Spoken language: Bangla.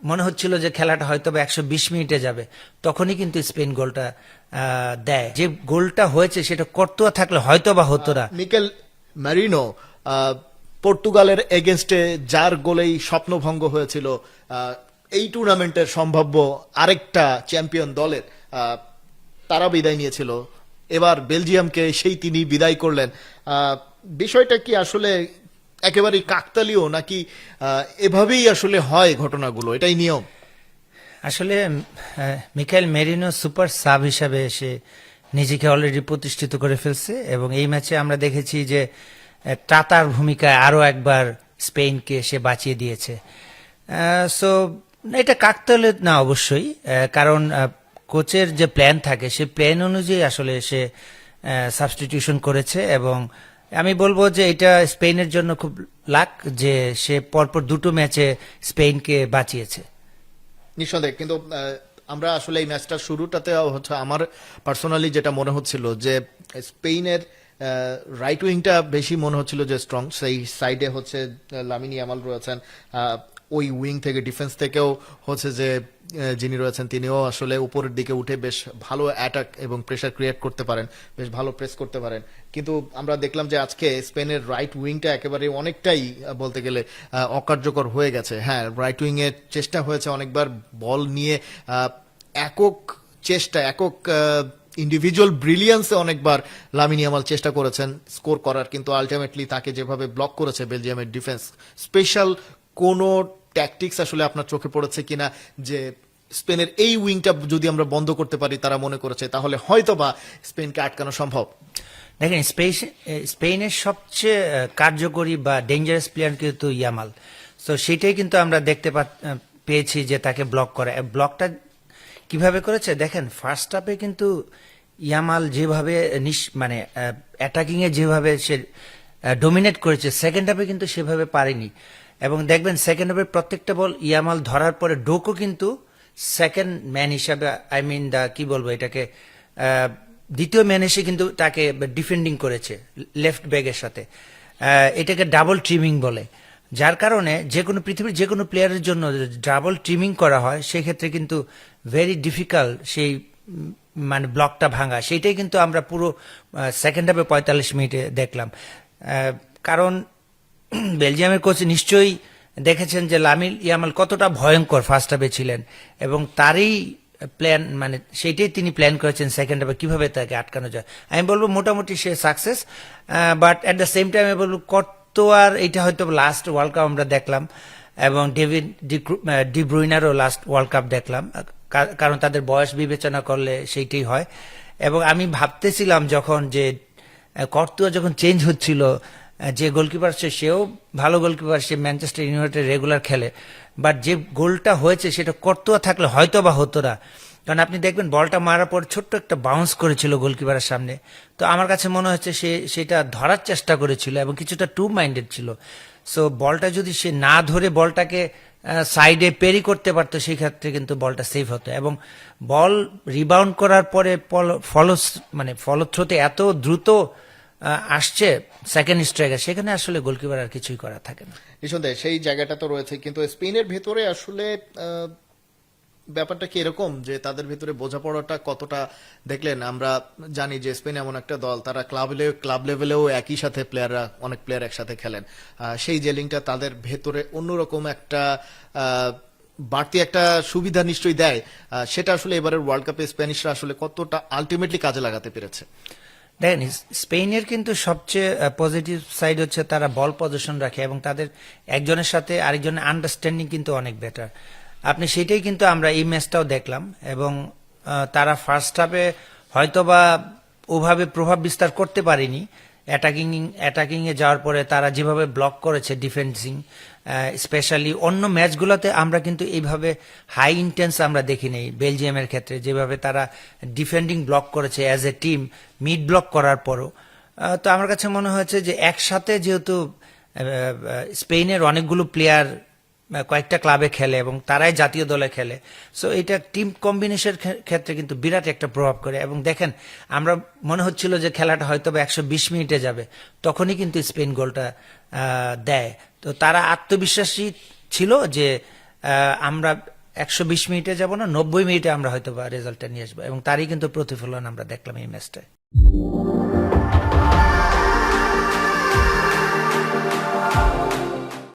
মনে হচ্ছিল যে খেলাটা হয়তো 120 মিনিটে যাবে, তখনই কিন্তু স্পেন গোলটা দেয়। যে গোলটা হয়েছে সেটা কর্তোয়া থাকলে হয়তো বা হতো না। মিকেল ম্যারিনো পর্তুগালের এগেনস্টে যার গোলেই স্বপ্নভঙ্গ হয়েছিল এই টুর্নামেন্টের সম্ভাব্য আরেকটা চ্যাম্পিয়ন দলের, তারা বিদায় নিয়েছিল। এবার বেলজিয়ামকে সেই তিনি বিদায় করলেন। বিষয়টা কি আসলে একেবারেই কাকতালীয়, নাকি এভাবেই আসলে হয় ঘটনাগুলো, এটাই নিয়ম? আসলে মিকাইল মেরিনো সুপার সাব হিসাবে এসে নিজেকে অলরেডি প্রতিষ্ঠিত করে ফেলছে, এবং এই ম্যাচে আমরা দেখেছি যে ত্রাতার ভূমিকায় আরো একবার স্পেনকে সে বাঁচিয়ে দিয়েছে। সো এটা কাকতালীয় না অবশ্যই, কারণ কোচের যে প্ল্যান থাকে সেই প্ল্যান অনুযায়ী আসলে সে সাবস্টিটিউশন করেছে, এবং আমি বলবো যে এটা স্পেনের জন্য খুব লাক যে সে পরপর দুটো ম্যাচে স্পেনকে বাঁচিয়েছে। নিঃসন্দেহে। কিন্তু আমরা আসলে এই ম্যাচটার শুরুটাতে হচ্ছে আমার পার্সোনালি যেটা মনে হচ্ছিল যে স্পেনের রাইট উইংটা বেশি মনে হচ্ছিল যে স্ট্রং। সেই সাইডে হচ্ছে লামিন ইয়ামাল রয়েছেন, ওই উইং থেকে ডিফেন্স থেকেও হচ্ছে যে যিনি রয়েছেন তিনিও আসলে উপরের দিকে উঠে বেশ ভালো অ্যাটাক এবং প্রেসার ক্রিয়েট করতে পারেন, বেশ ভালো প্রেস করতে পারেন। কিন্তু আমরা দেখলাম যে আজকে স্পেনের রাইট উইংটা একেবারে অনেকটাই বলতে গেলে অকার্যকর হয়ে গেছে। হ্যাঁ, রাইট উইং এর চেষ্টা হয়েছে অনেকবার বল নিয়ে একক চেষ্টা, একক ইন্ডিভিজুয়াল ব্রিলিয়ান্সে অনেকবার লামিন ইয়ামাল চেষ্টা করেছেন স্কোর করার, কিন্তু আলটিমেটলি তাকে যেভাবে ব্লক করেছে বেলজিয়ামের ডিফেন্স, স্পেশাল কোনো ট্যাকটিক্স আসলে আপনার চোখে পড়েছে কিনা যে স্পেনের এই উইংটা যদি আমরা বন্ধ করতে পারি, তারা মনে করেছে তাহলে হয়তোবা স্পেনকে আটকানো সম্ভব? দেখেন, স্পেনের সবচেয়ে কার্যকরী বা ডেঞ্জারাস প্লেয়ার কিন্তু ইয়ামাল। তো সেটাই কিন্তু আমরা দেখতে পেয়েছি যে তাকে ব্লক করে। ব্লকটা কিভাবে করেছে দেখেন, ফার্স্ট হাফে কিন্তু ইয়ামাল যেভাবে মানে অ্যাটাকিং এ যেভাবে সে ডোমিনেট করেছে, সেকেন্ড হাফে কিন্তু সেভাবে পারেনি। এবং দেখবেন সেকেন্ড হাফের প্রত্যেকটা বল ইয়ামাল ধরার পরে ডোকো কিন্তু সেকেন্ড ম্যান হিসাবে, আই মিন কি বলবো এটাকে, দ্বিতীয় ম্যান এসে কিন্তু তাকে ডিফেন্ডিং করেছে লেফট ব্যাগের সাথে। এটাকে ডাবল ট্রিমিং বলে, যার কারণে যে কোনো পৃথিবীর যে কোনো প্লেয়ারের জন্য ডাবল ট্রিমিং করা হয় সেক্ষেত্রে কিন্তু ভেরি ডিফিকাল্ট সেই মানে ব্লকটা ভাঙা। সেইটাই কিন্তু আমরা পুরো সেকেন্ড হাফে 45 মিনিটে দেখলাম। কারণ বেলজিয়ামের কোচ নিশ্চয়ই দেখেছেন যে লামিন ইয়ামাল কতটা ভয়ঙ্কর ফার্স্ট হাফে ছিলেন, এবং তারই প্ল্যান মানে সেইটাই তিনি প্ল্যান করেছেন সেকেন্ড হাফে কিভাবে তাকে আটকানো যায়। আমি বলবো মোটামুটি সে success, but at the same time আমি বলবো আর এটা হয়তো লাস্ট ওয়ার্ল্ড কাপ আমরা দেখলাম, এবং ডেভিড ডি ব্রুইনারও লাস্ট ওয়ার্ল্ড কাপ দেখলাম, কারণ তাদের বয়স বিবেচনা করলে সেইটাই হয়। এবং আমি ভাবতেছিলাম যখন যে কর্তুয়া যখন চেঞ্জ হচ্ছিল, যে গোলকিপার সেও ভালো গোলকিপার, সে ম্যানচেস্টার ইউনাইটেড রেগুলার খেলে, বাট যে গোলটা হয়েছে সেটা কর্তুয়া থাকলে হয়তো বা হতো না। কারণ আপনি দেখবেন বলটা মারার পর ছোট্ট একটা বাউন্স করেছিল গোলকিপারের সামনে, তো আমার কাছে মনে হচ্ছে সে সেটা ধরার চেষ্টা করেছিল এবং কিছুটা টু মাইন্ডেড ছিল। সো বলটা যদি সে না ধরে বলটাকে সাইডে পেরি করতে পারতো, সেই ক্ষেত্রে কিন্তু বলটা সেভ হতো। এবং বল রিবাউন্ড করার পরে ফলশ্রুতি এত দ্রুত আসছে সেকেন্ড স্ট্রাইকার, সেখানে আসলে গোলকিপার আর কিছুই করার থাকে না। নিঃসন্দেহে সেই জায়গাটা তো রয়েছে, কিন্তু স্পেনের ভেতরে আসলে ব্যাপারটা কি এরকম যে তাদের ভেতরে বোঝাপড়াটা কতটা দেখলেন? আমরা জানি যে স্পেন এমন একটা দল, তারা ক্লাব লেভেলেও একই সাথে প্লেয়াররা, অনেক প্লেয়ার একসাথে খেলেন। সেই জেলিংটা তাদের ভেতরে অন্যরকম একটা বাড়তি একটা সুবিধা নিশ্চয়ই দেয়। সেটা আসলে এবারের ওয়ার্ল্ড কাপে স্প্যানিশরা আসলে কতটা আলটিমেটলি কাজে লাগাতে পেরেছে? দেখেন, স্পেনের কিন্তু সবচেয়ে পজিটিভ সাইড হচ্ছে তারা বল পজিশন রাখে, এবং তাদের একজনের সাথে আরেকজনের আন্ডারস্ট্যান্ডিং কিন্তু অনেক বেটার। আপনি সেটাই কিন্তু আমরা এই ম্যাচটাও দেখলাম, এবং তারা ফার্স্ট হাফে হয়তোবা ওভাবে প্রভাব বিস্তার করতে পারেনি। অ্যাটাকিং এ যাওয়ার পরে তারা যেভাবে ব্লক করেছে ডিফেন্সিং, স্পেশালি অন্য ম্যাচগুলোতে আমরা কিন্তু এইভাবে হাই ইন্টেন্স আমরা দেখি নেই। বেলজিয়ামের ক্ষেত্রে যেভাবে তারা ডিফেন্ডিং ব্লক করেছে as a team, mid block করার পরও, তো আমার কাছে মনে হয়েছে যে একসাথে যেহেতু স্পেনের অনেকগুলো প্লেয়ার কয়েকটা ক্লাবে খেলে এবং তারাই জাতীয় দলে খেলে, সো এটা টিম কম্বিনেশনের ক্ষেত্রে কিন্তু বিরাট একটা প্রভাব করে। এবং দেখেন, আমরা মনে হচ্ছিল যে খেলাটা হয়তো 120 মিনিটে যাবে, তখনই কিন্তু স্পেন গোলটা দেয়। তো তারা আত্মবিশ্বাসী ছিল যে আমরা 120 মিনিটে যাব না, 90 মিনিটে আমরা হয়তো বা রেজাল্টটা নিয়ে আসবো, এবং তারই কিন্তু প্রতিফলন আমরা দেখলাম এই ম্যাচটায়।